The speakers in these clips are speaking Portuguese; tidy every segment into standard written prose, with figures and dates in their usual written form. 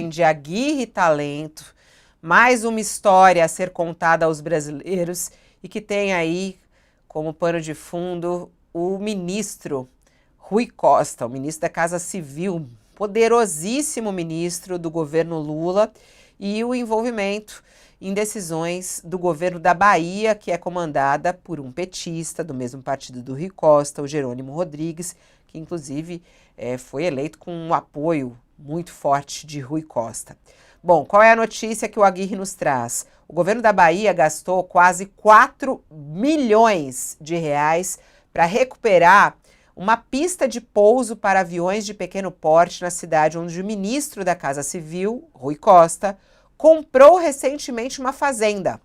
De Aguirre Talento, mais uma história a ser contada aos brasileiros e que tem aí como pano de fundo o ministro Rui Costa, o ministro da Casa Civil, poderosíssimo ministro do governo Lula, e o envolvimento em decisões do governo da Bahia, que é comandada por um petista do mesmo partido do Rui Costa, o Jerônimo Rodrigues, que inclusive foi eleito com um apoio muito forte de Rui Costa. Bom, qual é a notícia que o Aguirre nos traz? O governo da Bahia gastou quase 4 milhões de reais para recuperar uma pista de pouso para aviões de pequeno porte na cidade onde o ministro da Casa Civil, Rui Costa, comprou recentemente uma fazenda.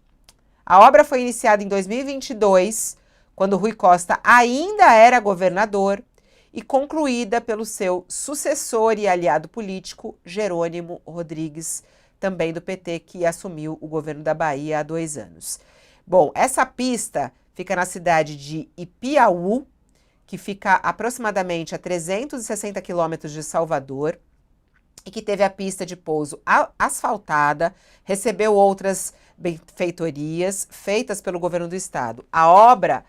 A obra foi iniciada em 2022, quando Rui Costa ainda era governador, e concluída pelo seu sucessor e aliado político, Jerônimo Rodrigues, também do PT, que assumiu o governo da Bahia há 2 anos. Bom, essa pista fica na cidade de Ipiaú, que fica aproximadamente a 360 quilômetros de Salvador, e que teve a pista de pouso asfaltada, recebeu outras benfeitorias feitas pelo governo do estado. A obra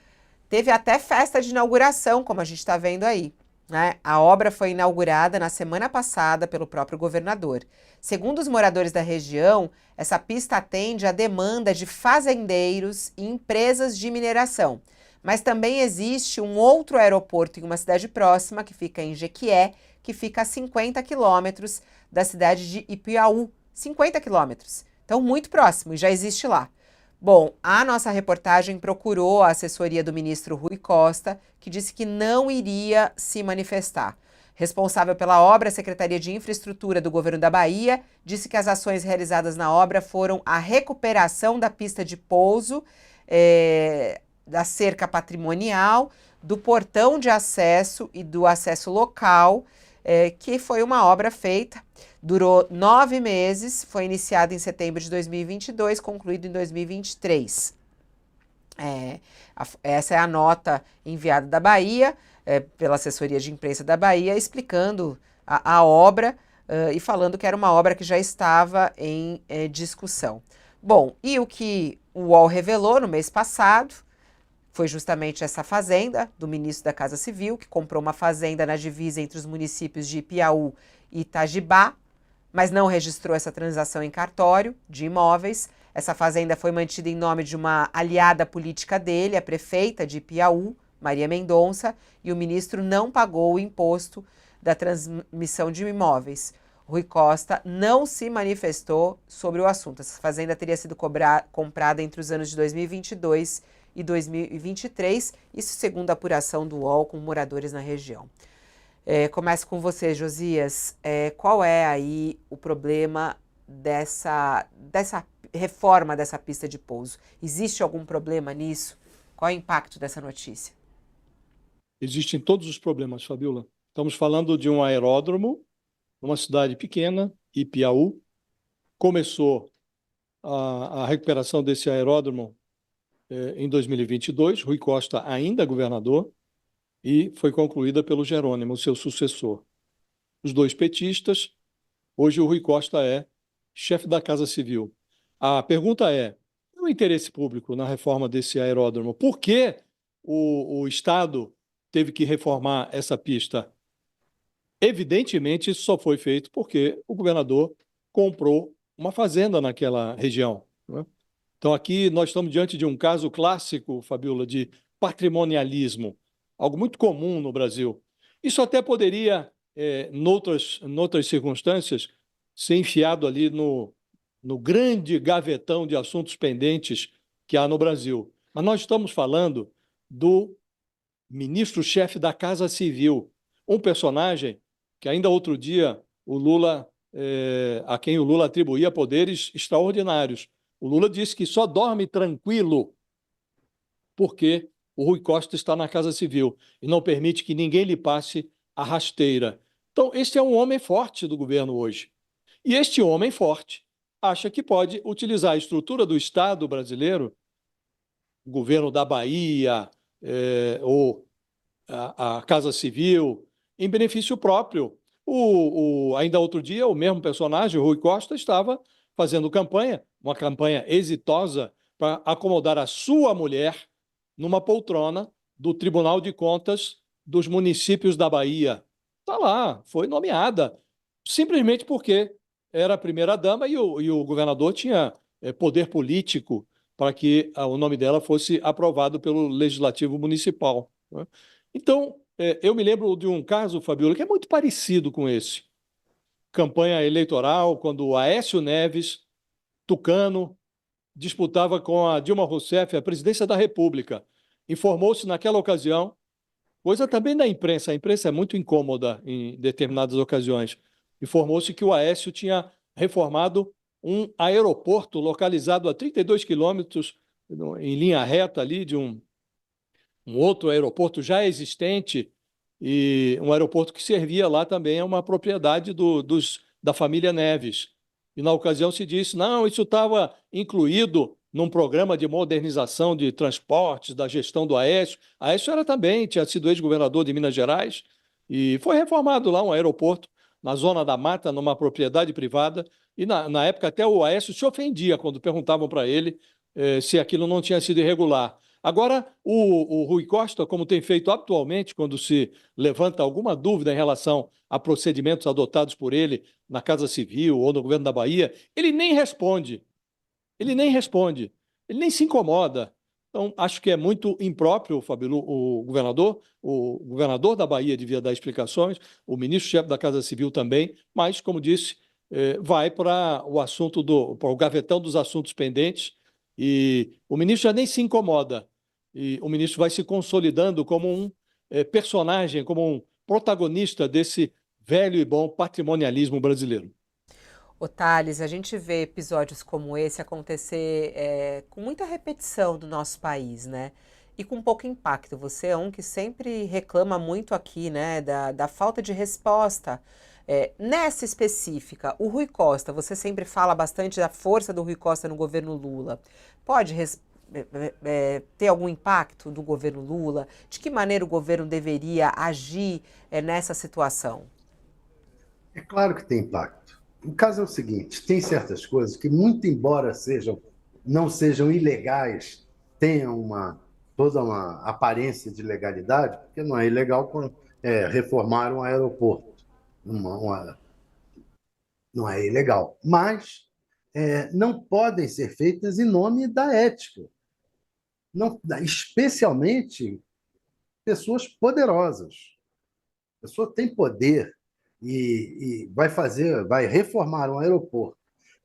teve até festa de inauguração, como a gente está vendo aí, né? A obra foi inaugurada na semana passada pelo próprio governador. Segundo os moradores da região, essa pista atende à demanda de fazendeiros e empresas de mineração. Mas também existe um outro aeroporto em uma cidade próxima, que fica em Jequié, que fica a 50 quilômetros da cidade de Ipiaú. 50 quilômetros. Então, muito próximo, e já existe lá. Bom, a nossa reportagem procurou a assessoria do ministro Rui Costa, que disse que não iria se manifestar. Responsável pela obra, a Secretaria de Infraestrutura do Governo da Bahia disse que as ações realizadas na obra foram a recuperação da pista de pouso, da cerca patrimonial, do portão de acesso e do acesso local, que foi uma obra feita. Durou 9 meses, foi iniciado em setembro de 2022, concluído em 2023. Essa é a nota enviada da Bahia, pela assessoria de imprensa da Bahia, explicando a obra e falando que era uma obra que já estava em discussão. Bom, e o que o UOL revelou no mês passado foi justamente essa fazenda do ministro da Casa Civil, que comprou uma fazenda na divisa entre os municípios de Ipiaú e Itajibá, mas não registrou essa transação em cartório de imóveis. Essa fazenda foi mantida em nome de uma aliada política dele, a prefeita de Ipiaú, Maria Mendonça, e o ministro não pagou o imposto da transmissão de imóveis. Rui Costa não se manifestou sobre o assunto. Essa fazenda teria sido comprada entre os anos de 2022 e 2023, isso segundo a apuração do UOL com moradores na região. Começo com você, Josias. Qual é aí o problema dessa reforma dessa pista de pouso? Existe algum problema nisso? Qual é o impacto dessa notícia? Existem todos os problemas, Fabiola. Estamos falando de um aeródromo, numa cidade pequena, Ipiaú. Começou a recuperação desse aeródromo em 2022, Rui Costa ainda governador, e foi concluída pelo Jerônimo, seu sucessor. Os dois petistas, hoje o Rui Costa é chefe da Casa Civil. A pergunta é, o interesse público na reforma desse aeródromo? Por que o Estado teve que reformar essa pista? Evidentemente, isso só foi feito porque o governador comprou uma fazenda naquela região, né? Então, aqui nós estamos diante de um caso clássico, Fabiola, de patrimonialismo, algo muito comum no Brasil. Isso até poderia, noutras circunstâncias, ser enfiado ali no grande gavetão de assuntos pendentes que há no Brasil. Mas nós estamos falando do ministro-chefe da Casa Civil, um personagem que ainda outro dia a quem o Lula atribuía poderes extraordinários. O Lula disse que só dorme tranquilo porque o Rui Costa está na Casa Civil e não permite que ninguém lhe passe a rasteira. Então, este é um homem forte do governo hoje. E este homem forte acha que pode utilizar a estrutura do Estado brasileiro, o governo da Bahia, ou a Casa Civil, em benefício próprio. Ainda outro dia, o mesmo personagem, o Rui Costa, estava fazendo campanha, uma campanha exitosa, para acomodar a sua mulher numa poltrona do Tribunal de Contas dos municípios da Bahia. Está lá, foi nomeada, simplesmente porque era a primeira-dama e o governador tinha poder político para que o nome dela fosse aprovado pelo Legislativo Municipal, né? Então, eu me lembro de um caso, Fabiola, que é muito parecido com esse. Campanha eleitoral, quando o Aécio Neves, tucano, disputava com a Dilma Rousseff a presidência da República. Informou-se naquela ocasião, coisa também da imprensa, a imprensa é muito incômoda em determinadas ocasiões. Informou-se que o Aécio tinha reformado um aeroporto localizado a 32 quilômetros em linha reta ali de um outro aeroporto já existente, e um aeroporto que servia lá também a uma propriedade da família Neves. E na ocasião se disse, não, isso estava incluído num programa de modernização de transportes, da gestão do Aécio. Aécio era também, tinha sido ex-governador de Minas Gerais, e foi reformado lá um aeroporto na Zona da Mata, numa propriedade privada, e na época até o Aécio se ofendia quando perguntavam para ele se aquilo não tinha sido irregular. Agora, o Rui Costa, como tem feito atualmente, quando se levanta alguma dúvida em relação a procedimentos adotados por ele na Casa Civil ou no governo da Bahia, ele nem responde. Ele nem responde. Ele nem se incomoda. Então, acho que é muito impróprio, Fabio, o governador da Bahia devia dar explicações, o ministro-chefe da Casa Civil também, mas, como disse, vai para para o gavetão dos assuntos pendentes, e o ministro já nem se incomoda. E o ministro vai se consolidando como um personagem, como um protagonista desse velho e bom patrimonialismo brasileiro. Ô, Thales, a gente vê episódios como esse acontecer com muita repetição no nosso país, né? E com pouco impacto. Você é um que sempre reclama muito aqui, né, da falta de resposta. Nessa específica, o Rui Costa, você sempre fala bastante da força do Rui Costa no governo Lula. Pode ter algum impacto do governo Lula? De que maneira o governo deveria agir nessa situação? É claro que tem impacto. O caso é o seguinte: tem certas coisas que, muito embora não sejam ilegais, tenham toda uma aparência de legalidade, porque não é ilegal reformar um aeroporto. Não é ilegal. Mas não podem ser feitas em nome da ética. Não, especialmente pessoas poderosas. A pessoa tem poder e vai reformar um aeroporto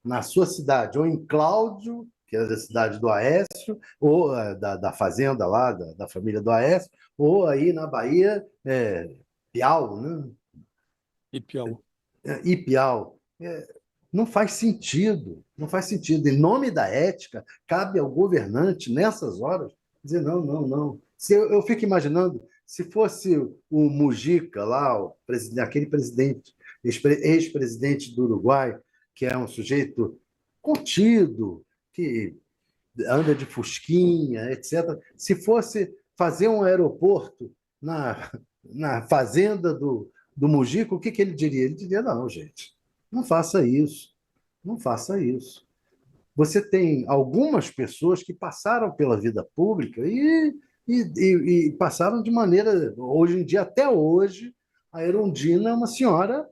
na sua cidade, ou em Cláudio, que é da cidade do Aécio, ou da fazenda lá, da família do Aécio, ou aí na Bahia, Piau, né? E pior. Ipiau. Não faz sentido, não faz sentido. Em nome da ética, cabe ao governante, nessas horas, dizer não, não, não. Eu fico imaginando, se fosse o Mujica lá, aquele presidente, ex-presidente do Uruguai, que é um sujeito contido, que anda de fusquinha, etc. Se fosse fazer um aeroporto na fazenda do Mujica, o que ele diria? Ele diria, não, gente, não faça isso, não faça isso. Você tem algumas pessoas que passaram pela vida pública e passaram de maneira, hoje em dia, até hoje, a Erundina é uma senhora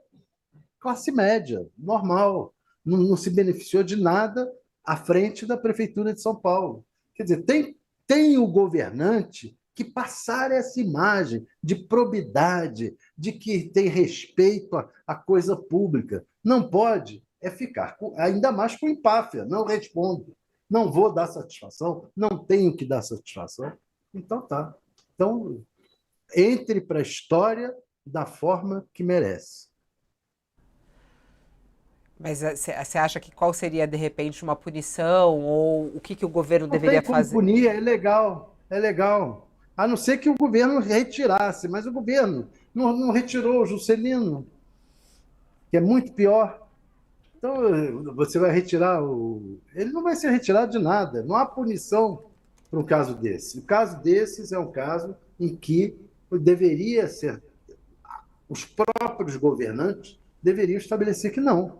classe média, normal, não se beneficiou de nada à frente da Prefeitura de São Paulo. Quer dizer, tem o governante que passar essa imagem de probidade, de que tem respeito à coisa pública. Não pode ficar, ainda mais com empáfia, não respondo, não vou dar satisfação, não tenho que dar satisfação. Então tá. Então, entre para a história da forma que merece. Mas você acha que qual seria, de repente, uma punição ou o que o governo Não tem deveria como fazer? punir, é legal, é legal. A não ser que o governo retirasse, mas o governo não retirou o Juscelino, que é muito pior. Então, você vai retirar o. Ele não vai ser retirado de nada, não há punição para um caso desse. O caso desses é um caso em que deveria ser. Os próprios governantes deveriam estabelecer que não.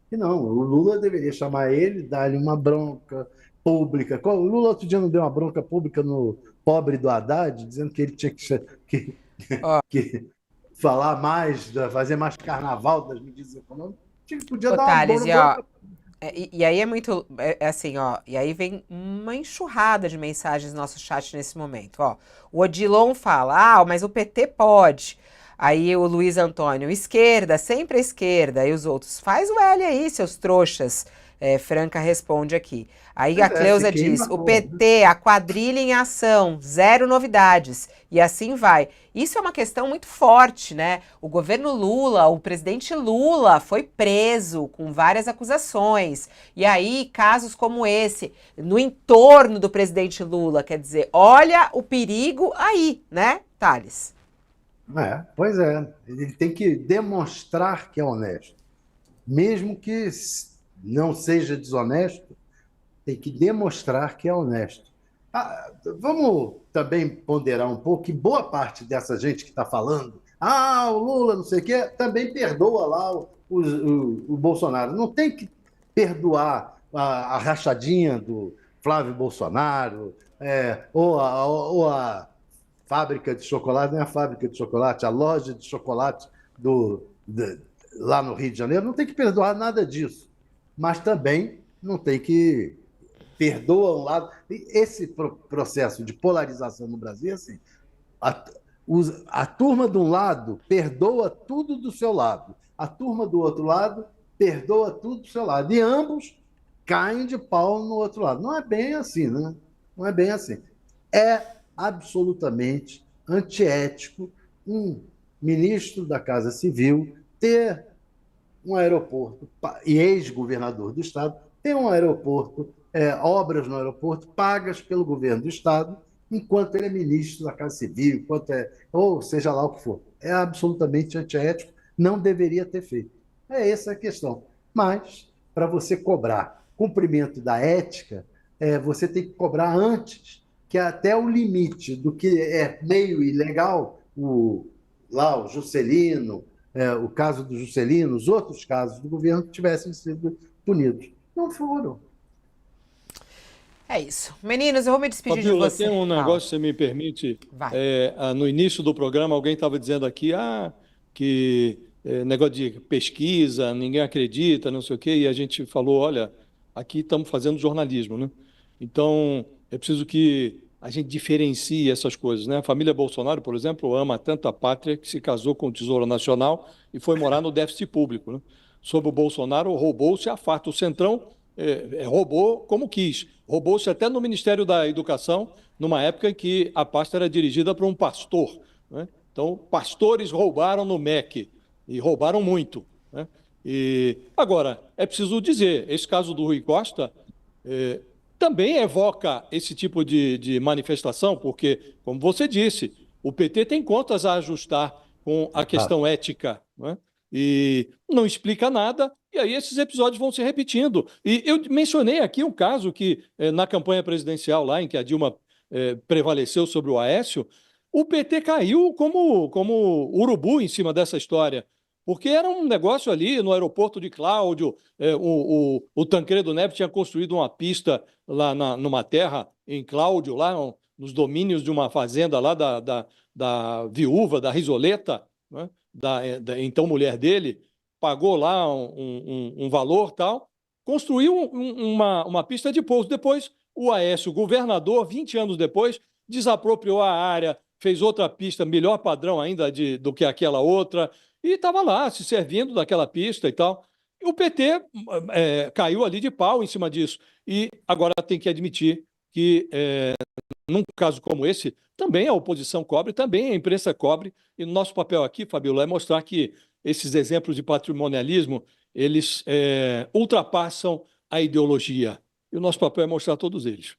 Que não. O Lula deveria chamar ele, dar-lhe uma bronca pública. O Lula outro dia não deu uma bronca pública no pobre do Haddad, dizendo que ele tinha que, Ó, que falar mais, fazer mais carnaval das medidas econômicas. Podia ô, dar uma Thales, bronca. e aí é muito, é assim, ó, e aí vem uma enxurrada de mensagens no nosso chat nesse momento, ó. O Odilon fala, mas o PT pode. Aí o Luiz Antônio, esquerda, sempre a esquerda. E os outros, faz o L aí, seus trouxas. Franca responde aqui. Aí a Pois é, se Cleusa diz, queima o todo, né? PT, a quadrilha em ação, zero novidades. E assim vai. Isso é uma questão muito forte, né? O governo Lula, o presidente Lula foi preso com várias acusações. E aí, casos como esse, no entorno do presidente Lula, quer dizer, olha o perigo aí, né, Thales? Pois é. Ele tem que demonstrar que é honesto. Mesmo que não seja desonesto, tem que demonstrar que é honesto. Vamos também ponderar um pouco que boa parte dessa gente que está falando, o Lula, não sei o quê, também perdoa lá o Bolsonaro. Não tem que perdoar a rachadinha do Flávio Bolsonaro, ou a fábrica de chocolate, não é a fábrica de chocolate, a loja de chocolate lá no Rio de Janeiro. Não tem que perdoar nada disso. Mas também não tem que perdoa um lado. Esse processo de polarização no Brasil é assim: a, a turma de um lado perdoa tudo do seu lado, a turma do outro lado perdoa tudo do seu lado, e ambos caem de pau no outro lado. Não é bem assim, né? Não é bem assim. É absolutamente antiético um ministro da Casa Civil ter um aeroporto, e ex-governador do estado, tem um aeroporto, obras no aeroporto pagas pelo governo do estado, enquanto ele é ministro da Casa Civil, ou seja lá o que for. É absolutamente antiético, não deveria ter feito. É essa a questão. Mas, para você cobrar cumprimento da ética, você tem que cobrar antes, que até o limite do que é meio ilegal, lá o Juscelino, o caso do Juscelino, os outros casos do governo que tivessem sido punidos. Não foram. É isso. Meninos, eu vou me despedir de Fabiola, você. tem um Fala. negócio, se me permite. Vai. No início do programa, alguém estava dizendo aqui que negócio de pesquisa, ninguém acredita, não sei o quê, e a gente falou, olha, aqui estamos fazendo jornalismo, né? Então, é preciso que a gente diferencie essas coisas, né? A família Bolsonaro, por exemplo, ama tanto a pátria que se casou com o Tesouro Nacional e foi morar no déficit público, né? Sob o Bolsonaro, roubou-se a farta. O Centrão roubou como quis. Roubou-se até no Ministério da Educação, numa época em que a pasta era dirigida por um pastor, né? Então, pastores roubaram no MEC, e roubaram muito, né? E, agora, é preciso dizer, esse caso do Rui Costa também evoca esse tipo de manifestação, porque, como você disse, o PT tem contas a ajustar com a questão ética, né? E não explica nada, e aí esses episódios vão se repetindo. E eu mencionei aqui um caso que, na campanha presidencial, lá em que a Dilma prevaleceu sobre o Aécio, o PT caiu como urubu em cima dessa história, porque era um negócio ali no aeroporto de Cláudio, o Tancredo Neves tinha construído uma pista lá numa terra em Cláudio, lá nos domínios de uma fazenda lá da viúva, da Risoleta, né? Da então mulher dele, pagou lá um valor tal, construiu uma pista de pouso. Depois, o Aécio, governador, 20 anos depois, desapropriou a área, fez outra pista, melhor padrão ainda do que aquela outra, e estava lá se servindo daquela pista e tal. E o PT caiu ali de pau em cima disso. E agora tem que admitir que, num caso como esse, também a oposição cobre, também a imprensa cobre, e o nosso papel aqui, Fabiola, é mostrar que esses exemplos de patrimonialismo, eles ultrapassam a ideologia. E o nosso papel é mostrar todos eles.